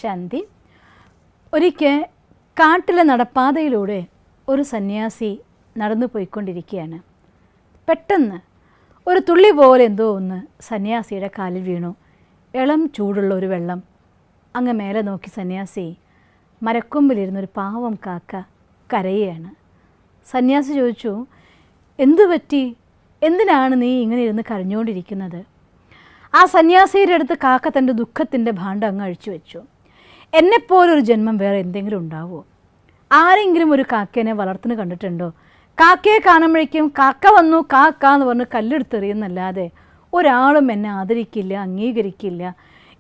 ശാന്തി. ഒരിക്കൽ കാട്ടിലെ നടപ്പാതയിലൂടെ ഒരു സന്യാസി നടന്നു പോയിക്കൊണ്ടിരിക്കുകയാണ്. പെട്ടെന്ന് ഒരു തുള്ളി പോലെ എന്തോ ഒന്ന് സന്യാസിയുടെ കാലിൽ വീണു. ഇളം ചൂടുള്ള ഒരു വെള്ളം. അങ്ങ് മേലെ നോക്കി സന്യാസി മരക്കൊമ്പിലിരുന്നൊരു പാവം കാക്ക കരയുകയാണ്. സന്യാസി ചോദിച്ചു, എന്തു പറ്റി? എന്തിനാണ് നീ ഇങ്ങനെ ഇരുന്ന് കരഞ്ഞുകൊണ്ടിരിക്കുന്നത്? ആ സന്യാസിയുടെ അടുത്ത് കാക്ക തൻ്റെ ദുഃഖത്തിൻ്റെ ഭാണ്ഡം അങ്ങ് അഴിച്ചു വെച്ചു. എന്നെപ്പോലൊരു ജന്മം വേറെ എന്തെങ്കിലും ഉണ്ടാവുമോ? ആരെങ്കിലും ഒരു കാക്കേനെ വളർത്തുന്നു കണ്ടിട്ടുണ്ടോ? കാക്കയെ കാണുമ്പോഴേക്കും കാക്ക വന്നു കാക്ക എന്ന് പറഞ്ഞ് കല്ലെടുത്തെറിയുന്നല്ലാതെ ഒരാളും എന്നെ ആദരിക്കില്ല, അംഗീകരിക്കില്ല.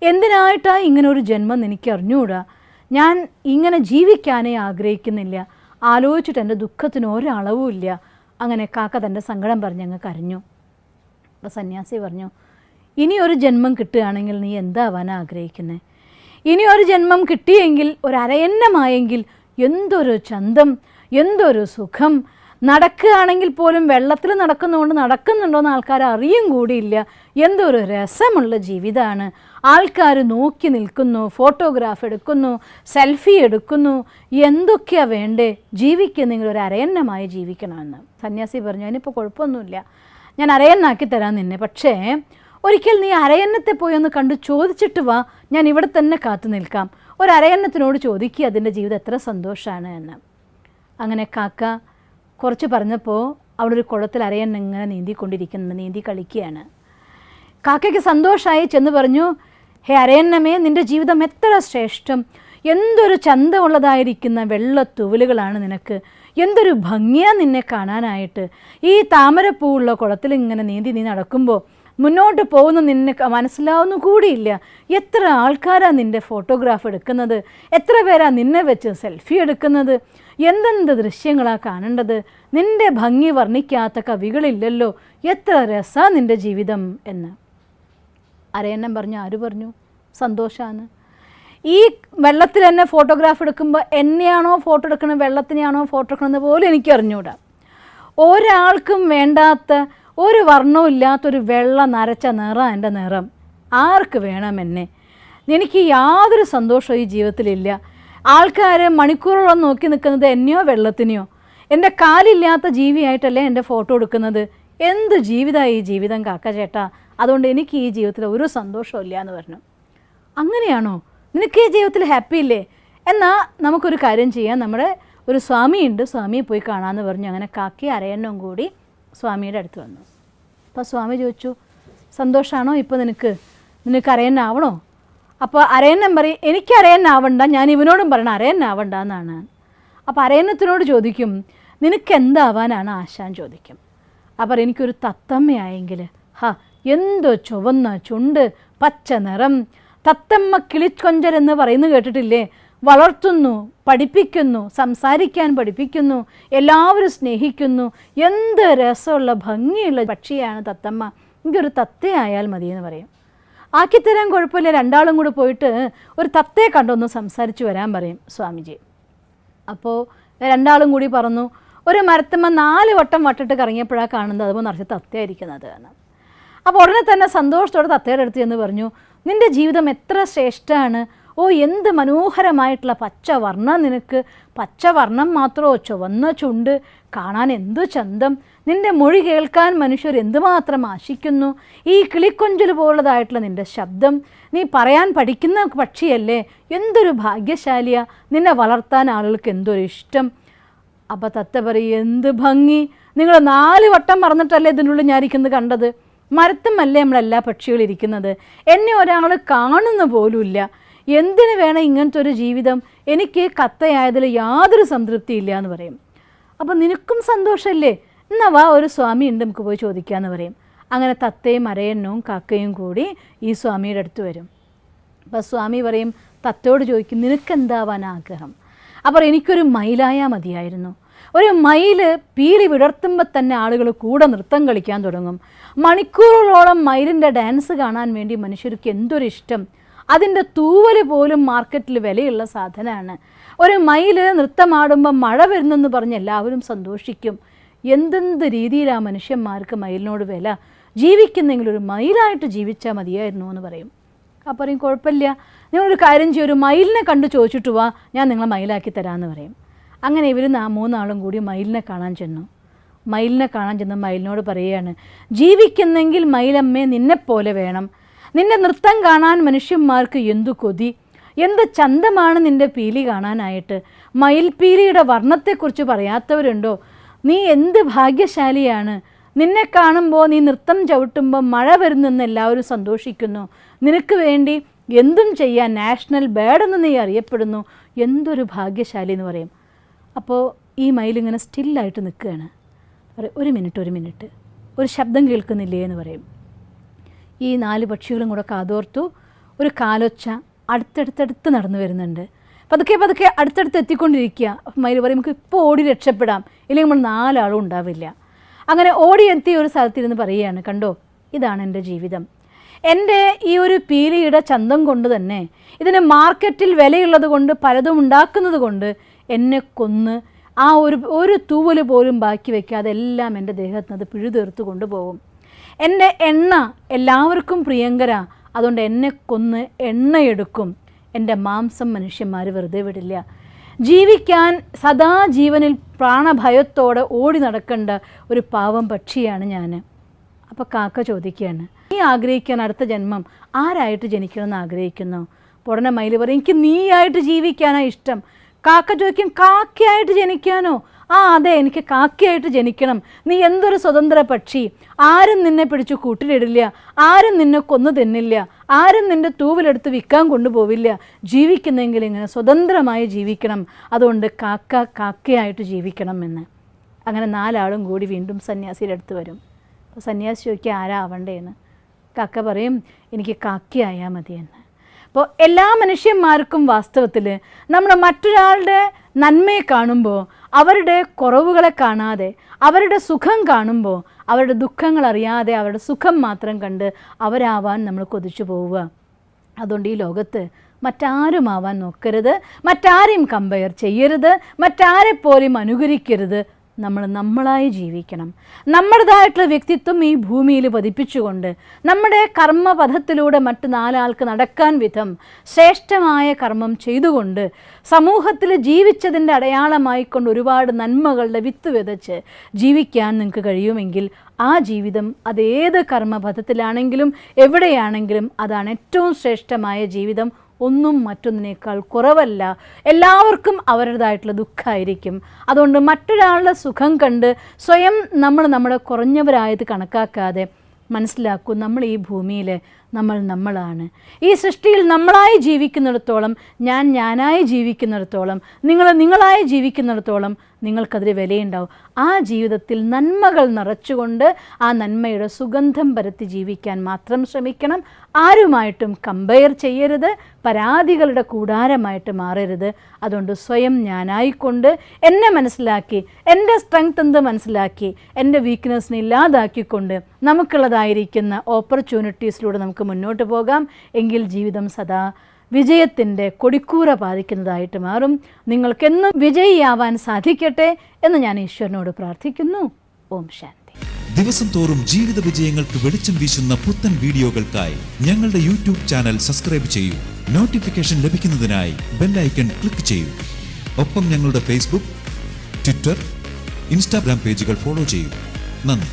എന്തിനായിട്ടാണ് ഇങ്ങനെ ഒരു ജന്മം എനിക്ക് അറിഞ്ഞുകൂടാ. ഞാൻ ഇങ്ങനെ ജീവിക്കാനേ ആഗ്രഹിക്കുന്നില്ല. ആലോചിച്ചിട്ട് എൻ്റെ ദുഃഖത്തിന് ഒരളവുമില്ല. അങ്ങനെ കാക്ക തൻ്റെ സങ്കടം പറഞ്ഞങ്ങ് കരഞ്ഞു. അപ്പോൾ സന്യാസി പറഞ്ഞു, ഇനി ഒരു ജന്മം കിട്ടുകയാണെങ്കിൽ നീ എന്താവാനാണ് ആഗ്രഹിക്കുന്നത്? ഇനി ഒരു ജന്മം കിട്ടിയെങ്കിൽ ഒരരയന്നമായെങ്കിൽ എന്തൊരു ചന്തം, എന്തൊരു സുഖം. നടക്കുകയാണെങ്കിൽ പോലും വെള്ളത്തിൽ നടക്കുന്നതുകൊണ്ട് നടക്കുന്നുണ്ടോയെന്ന് ആൾക്കാർ അറിയും കൂടിയില്ല. എന്തൊരു രസമുള്ള ജീവിതമാണ്. ആൾക്കാർ നോക്കി നിൽക്കുന്നു, ഫോട്ടോഗ്രാഫ് എടുക്കുന്നു, സെൽഫി എടുക്കുന്നു. എന്തൊക്കെയാണ് വേണ്ടേ? ജീവിക്കുന്നെങ്കിൽ ഒരു അരയന്നമായി ജീവിക്കണമെന്ന്. സന്യാസി പറഞ്ഞു, അതിനിപ്പോൾ കുഴപ്പമൊന്നുമില്ല, ഞാൻ അരയന്നാക്കി തരാം നിന്നെ. പക്ഷേ ഒരിക്കൽ നീ അരയന്നത്തെ പോയി ഒന്ന് കണ്ടു ചോദിച്ചിട്ട് വാ, ഞാൻ ഇവിടെ തന്നെ കാത്തു നിൽക്കാം. ഒരു അരയന്നത്തിനോട് ചോദിക്കുക അതിൻ്റെ ജീവിതം എത്ര സന്തോഷമാണ് എന്ന്. അങ്ങനെ കാക്ക കുറച്ച് പറഞ്ഞപ്പോൾ അവിടെ ഒരു കുളത്തിൽ അരയന്ന ഇങ്ങനെ നീന്തിക്കൊണ്ടിരിക്കുന്നുണ്ട്, നീന്തി കളിക്കുകയാണ്. കാക്കയ്ക്ക് സന്തോഷമായി ചെന്ന് പറഞ്ഞു, ഹേ അരയന്നമേ, നിൻ്റെ ജീവിതം എത്ര ശ്രേഷ്ഠം, എന്തൊരു ചന്തമുള്ളതായിരിക്കുന്ന വെള്ളത്തൂവലുകളാണ് നിനക്ക്, എന്തൊരു ഭംഗിയാണ് നിന്നെ കാണാനായിട്ട്. ഈ താമരപ്പൂവുള്ള കുളത്തിൽ ഇങ്ങനെ നീന്തി നീ നടക്കുമ്പോൾ മുന്നോട്ട് പോകുന്ന നിന്നെ മനസ്സിലാവുന്നു കൂടിയില്ല. എത്ര ആൾക്കാരാണ് നിൻ്റെ ഫോട്ടോഗ്രാഫ് എടുക്കുന്നത്, എത്ര പേരാണ് നിന്നെ വെച്ച് സെൽഫി എടുക്കുന്നത്, എന്തെന്ത് ദൃശ്യങ്ങളാണ് കാണേണ്ടത്. നിൻ്റെ ഭംഗി വർണ്ണിക്കാത്ത കവികളില്ലല്ലോ, എത്ര രസമാണ് നിൻ്റെ ജീവിതം എന്ന്. അരയന്നം പറഞ്ഞു, ആര് പറഞ്ഞു? സന്തോഷമാണ്. ഈ വെള്ളത്തിൽ തന്നെ ഫോട്ടോഗ്രാഫ് എടുക്കുമ്പോൾ എന്നെയാണോ ഫോട്ടോ എടുക്കുന്നത്, വെള്ളത്തിനെയാണോ ഫോട്ടോ എടുക്കുന്നത് പോലും എനിക്ക് അറിഞ്ഞൂടാ. ഒരാൾക്കും വേണ്ടാത്ത ഒരു വർണ്ണവും ഇല്ലാത്തൊരു വെള്ള നരച്ച നിറം എൻ്റെ നിറം. ആർക്ക് വേണം എന്നെ? എനിക്ക് യാതൊരു സന്തോഷവും ഈ ജീവിതത്തിലില്ല. ആൾക്കാർ മണിക്കൂറോളം നോക്കി നിൽക്കുന്നത് എന്നെയോ വെള്ളത്തിനെയോ. എൻ്റെ കാലില്ലാത്ത ജീവിയായിട്ടല്ലേ എൻ്റെ ഫോട്ടോ എടുക്കുന്നത്. എന്ത് ജീവിതമാണ് ഈ ജീവിതം കാക്ക ചേട്ടാ, അതുകൊണ്ട് എനിക്ക് ഈ ജീവിതത്തിൽ ഒരു സന്തോഷവും ഇല്ല എന്ന് പറഞ്ഞു. അങ്ങനെയാണോ? നിനക്ക് ഈ ജീവിതത്തിൽ ഹാപ്പി ഇല്ലേ? എന്നാൽ നമുക്കൊരു കാര്യം ചെയ്യാം, നമ്മുടെ ഒരു സ്വാമിയുണ്ട്, സ്വാമിയെ പോയി കാണാമെന്ന് പറഞ്ഞു. അങ്ങനെ കാക്കയും അരയന്നവും കൂടി സ്വാമിയുടെ അടുത്ത് വന്നു. അപ്പോൾ സ്വാമി ചോദിച്ചു, സന്തോഷമാണോ ഇപ്പോൾ നിനക്ക് അരയന്നാവണോ? അപ്പോൾ അരയന്നം പറയും, എനിക്ക് അരയന്നാവണ്ട, ഞാൻ ഇവനോടും പറയണം അരയന്നാവണ്ട എന്നാണ്. അപ്പോൾ അരയന്നത്തിനോട് ചോദിക്കും, നിനക്ക് എന്താവാനാണ് ആശാൻ ചോദിക്കും. അപ്പോൾ എനിക്കൊരു തത്തമ്മയായെങ്കിൽ, എന്തോ ചുവന്ന ചുണ്ട്, പച്ച നിറം, തത്തമ്മ കിളിക്കൊഞ്ചലെന്ന് പറയുന്നത് കേട്ടിട്ടില്ലേ? വളർത്തുന്നു, പഠിപ്പിക്കുന്നു, സംസാരിക്കാൻ പഠിപ്പിക്കുന്നു, എല്ലാവരും സ്നേഹിക്കുന്നു. എന്ത് രസമുള്ള ഭംഗിയുള്ള പക്ഷിയാണ് തത്തമ്മ. എനിക്കൊരു തത്തയായാൽ മതിയെന്ന് പറയും. ആക്കിത്തരാൻ കുഴപ്പമില്ല, രണ്ടാളും കൂടെ പോയിട്ട് ഒരു തത്തയെ കണ്ടൊന്ന് സംസാരിച്ച് വരാൻ പറയും സ്വാമിജി. അപ്പോൾ രണ്ടാളും കൂടി പറഞ്ഞു, ഒരു മരത്തമ്മ 4 വട്ടം വട്ടിട്ട് കറങ്ങിയപ്പോഴാണ് കാണുന്നത് അതുപോലെ നിറച്ച് തത്തയായിരിക്കുന്നത് എന്ന്. അപ്പോൾ ഉടനെ തന്നെ സന്തോഷത്തോടെ തത്തയുടെ അടുത്ത് എന്ന് പറഞ്ഞു, നിൻ്റെ ജീവിതം എത്ര ശ്രേഷ്ഠമാണ്. ഓ, എന്ത് മനോഹരമായിട്ടുള്ള പച്ചവർണ്ണം നിനക്ക്. പച്ചവർണ്ണം മാത്രമോ, ചുവന്ന ചുണ്ട്, കാണാൻ എന്തു ചന്തം. നിൻ്റെ മൊഴി കേൾക്കാൻ മനുഷ്യർ എന്തുമാത്രം ആശിക്കുന്നു. ഈ കിളിക്കൊഞ്ചൽ പോലുള്ളതായിട്ടുള്ള നിൻ്റെ ശബ്ദം, നീ പറയാൻ പഠിക്കുന്ന പക്ഷിയല്ലേ, എന്തൊരു ഭാഗ്യശാലിയാ. നിന്നെ വളർത്താൻ ആളുകൾക്ക് എന്തൊരു ഇഷ്ടം. അപ്പോൾ തത്ത പറയും, എന്ത് ഭംഗി, നിങ്ങൾ 4 വട്ടം മറന്നിട്ടല്ലേ ഇതിനുള്ളിൽ ഞാനിരിക്കുന്നത് കണ്ടത്. മരത്തുമല്ലേ നമ്മളെല്ലാ പക്ഷികളിരിക്കുന്നത്. എന്നെ ഒരാൾ കാണുന്ന പോലുമില്ല. എന്തിനു വേണം ഇങ്ങനത്തെ ഒരു ജീവിതം? എനിക്ക് കത്തയായതിൽ യാതൊരു സംതൃപ്തിയില്ല എന്ന് പറയും. അപ്പോൾ നിനക്കും സന്തോഷമല്ലേ? എന്നാൽ വാ, ഒരു സ്വാമി ഉണ്ട്, നമുക്ക് പോയി ചോദിക്കാമെന്ന് പറയും. അങ്ങനെ തത്തയും അരയന്നവും കാക്കയും കൂടി ഈ സ്വാമിയുടെ അടുത്ത് വരും. അപ്പോൾ സ്വാമി പറയും, തത്തയോട് ചോദിക്കും, നിനക്കെന്താവാൻ ആഗ്രഹം? അപ്പോൾ എനിക്കൊരു മയിലായാൽ മതിയായിരുന്നു. ഒരു മയിൽ പീലി വിടർത്തുമ്പോൾ തന്നെ ആളുകൾ കൂടെ നൃത്തം കളിക്കാൻ തുടങ്ങും. മണിക്കൂറുകളോളം മയിലിൻ്റെ ഡാൻസ് കാണാൻ വേണ്ടി മനുഷ്യർക്ക് എന്തൊരു ഇഷ്ടം. അതിൻ്റെ തൂവൽ പോലും മാർക്കറ്റിൽ വിലയുള്ള സാധനമാണ്. ഒരു മയിൽ നൃത്തമാടുമ്പോൾ മഴ വരുന്നെന്ന് പറഞ്ഞ് എല്ലാവരും സന്തോഷിക്കും. എന്തെന്ത് രീതിയിലാണ് മനുഷ്യന്മാർക്ക് മയിലിനോട് വില. ജീവിക്കുന്നെങ്കിൽ ഒരു മയിലായിട്ട് ജീവിച്ചാൽ മതിയായിരുന്നു എന്ന് പറയും. അപ്പോൾ പറയും, കുഴപ്പമില്ല, നിങ്ങളൊരു കാര്യം ചെയ്യും, ഒരു മയിലിനെ കണ്ട് ചോദിച്ചിട്ട് വാ, ഞാൻ നിങ്ങളെ മയിലാക്കി തരാമെന്ന് പറയും. അങ്ങനെ ഇവർ 3 കൂടി മയിലിനെ കാണാൻ ചെന്നു. മയിലിനെ കാണാൻ ചെന്ന് മയിലിനോട് പറയുകയാണ്, ജീവിക്കുന്നെങ്കിൽ മയിലമ്മേ നിന്നെപ്പോലെ വേണം. നിൻ്റെ നൃത്തം കാണാൻ മനുഷ്യന്മാർക്ക് എന്തു കൊതി, എന്ത് ചന്തമാണ് നിൻ്റെ പീലി കാണാനായിട്ട്. മയിൽപീലിയുടെ വർണ്ണത്തെക്കുറിച്ച് പറയാത്തവരുണ്ടോ? നീ എന്ത് ഭാഗ്യശാലിയാണ്. നിന്നെ കാണുമ്പോൾ, നീ നൃത്തം ചവിട്ടുമ്പോൾ മഴ വരുന്നെന്ന് എല്ലാവരും സന്തോഷിക്കുന്നു. നിനക്ക് വേണ്ടി എന്തും ചെയ്യാൻ നാഷണൽ ബേർഡെന്ന് നീ അറിയപ്പെടുന്നു. എന്തൊരു ഭാഗ്യശാലി എന്ന് പറയും. അപ്പോൾ ഈ മയിലിങ്ങനെ സ്റ്റില്ലായിട്ട് നിൽക്കുകയാണ്. പറയും, ഒരു മിനിറ്റ്, ഒരു ശബ്ദം കേൾക്കുന്നില്ലേ എന്ന് പറയും. ഈ 4 പക്ഷികളും കൂടെ കാതോർത്തു. ഒരു കാലൊച്ച അടുത്തടുത്തടുത്ത് നടന്നു വരുന്നുണ്ട്. പതുക്കെ അടുത്തടുത്ത് എത്തിക്കൊണ്ടിരിക്കുക. മയിൽ പറയും, നമുക്ക് ഇപ്പോൾ ഓടി രക്ഷപ്പെടാം, ഇല്ലെങ്കിൽ നമ്മൾ 4 ആളും ഉണ്ടാവില്ല. അങ്ങനെ ഓടിയെത്തിയ ഒരു സ്ഥലത്തിരുന്ന് പറയുകയാണ്, കണ്ടോ, ഇതാണ് എൻ്റെ ജീവിതം. എൻ്റെ ഈ ഒരു പീലിയുടെ ചന്തം കൊണ്ട് തന്നെ, ഇതിന് മാർക്കറ്റിൽ വിലയുള്ളത് കൊണ്ട്, പലതും ഉണ്ടാക്കുന്നത് കൊണ്ട് എന്നെ കൊന്ന് ആ ഒരു തൂവൽ പോലും ബാക്കി വയ്ക്കാതെ എല്ലാം എൻ്റെ ദേഹത്ത് അത് പിഴുതീർത്ത് കൊണ്ടുപോകും. എൻ്റെ എണ്ണ എല്ലാവർക്കും പ്രിയങ്കര, അതുകൊണ്ട് എന്നെ കൊന്ന് എണ്ണയെടുക്കും. എൻ്റെ മാംസം മനുഷ്യന്മാർ വെറുതെ വിടില്ല. ജീവിക്കാൻ സദാ ജീവനിൽ പ്രാണഭയത്തോടെ ഓടി നടക്കേണ്ട ഒരു പാവം പക്ഷിയാണ് ഞാൻ. അപ്പോൾ കാക്ക ചോദിക്കുകയാണ്, നീ ആഗ്രഹിക്കാൻ അടുത്ത ജന്മം ആരായിട്ട് ജനിക്കണമെന്ന് ആഗ്രഹിക്കുന്നു? ഉടനെ മയിൽ പറയും, എനിക്ക് നീയായിട്ട് ജീവിക്കാനാണ് ഇഷ്ടം. കാക്ക ചോദിക്കും, കാക്കയായിട്ട് ജനിക്കാനോ? ആ അതെ, എനിക്ക് കാക്കയായിട്ട് ജനിക്കണം. നീ എന്തൊരു സ്വതന്ത്ര പക്ഷി, ആരും നിന്നെ പിടിച്ചു കൂട്ടിലിടില്ല, ആരും നിന്നെ കൊന്നു തിന്നില്ല, ആരും നിൻ്റെ തൂവിലെടുത്ത് വിൽക്കാൻ കൊണ്ടുപോവില്ല. ജീവിക്കുന്നെങ്കിൽ ഇങ്ങനെ സ്വതന്ത്രമായി ജീവിക്കണം, അതുകൊണ്ട് കാക്കയായിട്ട് ജീവിക്കണം എന്ന്. അങ്ങനെ 4 ആളും കൂടി വീണ്ടും സന്യാസിയുടെ അടുത്ത് വരും. അപ്പോൾ സന്യാസി ചോദിക്കുക, ആരാ ആവണ്ടേന്ന്? കാക്ക പറയും, എനിക്ക് കാക്കയായാൽ മതിയെന്ന്. അപ്പോൾ എല്ലാ മനുഷ്യന്മാർക്കും വാസ്തവത്തിൽ നമ്മൾ മറ്റൊരാളുടെ നന്മയെ കാണുമ്പോൾ, അവരുടെ കുറവുകളെ കാണാതെ, അവരുടെ സുഖം കാണുമ്പോൾ അവരുടെ ദുഃഖങ്ങൾ അറിയാതെ അവരുടെ സുഖം മാത്രം കണ്ട് അവരാവാൻ നമ്മൾ കൊതിച്ചു പോവുക. അതുകൊണ്ട് ഈ ലോകത്ത് മറ്റാരും ആവാൻ നോക്കരുത്, മറ്റാരെയും കമ്പയർ ചെയ്യരുത്, മറ്റാരെപ്പോലും അനുകരിക്കരുത്. നമ്മളായി ജീവിക്കണം. നമ്മുടേതായിട്ടുള്ള വ്യക്തിത്വം ഈ ഭൂമിയിൽ പതിപ്പിച്ചുകൊണ്ട് നമ്മുടെ കർമ്മപഥത്തിലൂടെ മറ്റ് 4 ആൾക്ക് നടക്കാൻ വിധം ശ്രേഷ്ഠമായ കർമ്മം ചെയ്തുകൊണ്ട് സമൂഹത്തിൽ ജീവിച്ചതിൻ്റെ അടയാളമായിക്കൊണ്ട് ഒരുപാട് നന്മകളുടെ വിത്ത് വിതച്ച് ജീവിക്കാൻ നിങ്ങൾക്ക് കഴിയുമെങ്കിൽ ആ ജീവിതം അതേത് കർമ്മപഥത്തിലാണെങ്കിലും എവിടെയാണെങ്കിലും അതാണ് ഏറ്റവും ശ്രേഷ്ഠമായ ജീവിതം. ഒന്നും മറ്റൊന്നിനേക്കാൾ കുറവല്ല. എല്ലാവർക്കും അവരുടേതായിട്ടുള്ള ദുഃഖമായിരിക്കും. അതുകൊണ്ട് മറ്റൊരാളുടെ സുഖം കണ്ട് സ്വയം നമ്മുടെ കുറഞ്ഞവരായത് കണക്കാക്കാതെ മനസ്സിലാക്കൂ, നമ്മൾ ഈ ഭൂമിയിൽ നമ്മളാണ്. ഈ സൃഷ്ടിയിൽ നമ്മളായി ജീവിക്കുന്നിടത്തോളം, ഞാനായി ജീവിക്കുന്നിടത്തോളം, നിങ്ങളായി ജീവിക്കുന്നിടത്തോളം നിങ്ങൾക്കതിൽ വിലയുണ്ടാവും. ആ ജീവിതത്തിൽ നന്മകൾ നിറച്ചുകൊണ്ട് ആ നന്മയുടെ സുഗന്ധം പരത്തി ജീവിക്കാൻ മാത്രം ശ്രമിക്കണം. ആരുമായിട്ടും കമ്പയർ ചെയ്യരുത്, പരാതികളുടെ കൂടാരമായിട്ട് മാറരുത്. അതുകൊണ്ട് സ്വയം ഞാനായിക്കൊണ്ട് എന്നെ മനസ്സിലാക്കി, എൻ്റെ സ്ട്രെങ്ത് എന്ത് മനസ്സിലാക്കി, എൻ്റെ വീക്ക്നെസ്സിനെ ഇല്ലാതാക്കിക്കൊണ്ട് നമുക്കുള്ളതായിരിക്കുന്ന ഓപ്പർച്യൂണിറ്റീസിലൂടെ നമുക്ക് മുന്നോട്ട് പോകാം. എങ്കിൽ ജീവിതം സദാ വിജയത്തിൻ്റെ കൊടിക്കൂറ പാലിക്കുന്നതായിട്ട് മാറും. നിങ്ങൾക്കെന്നും വിജയിയാവാൻ സാധിക്കട്ടെ എന്ന് ഞാൻ ഈശ്വരനോട് പ്രാർത്ഥിക്കുന്നു. ഓം ശാന്തി. ദിവസം തോറും ജീവിത വിജയങ്ങൾക്ക് വെളിച്ചം വീശുന്ന പുത്തൻ വീഡിയോകൾക്കായി ഞങ്ങളുടെ യൂട്യൂബ് ചാനൽ സബ്സ്ക്രൈബ് ചെയ്യൂ. നോട്ടിഫിക്കേഷൻ ലഭിക്കുന്നതിനായി ബെൽ ഐക്കൺ ക്ലിക്ക് ചെയ്യൂ. ഒപ്പം ഞങ്ങളുടെ ഫേസ്ബുക്ക്, ട്വിറ്റർ, ഇൻസ്റ്റാഗ്രാം പേജുകൾ ഫോളോ ചെയ്യൂ. നന്ദി.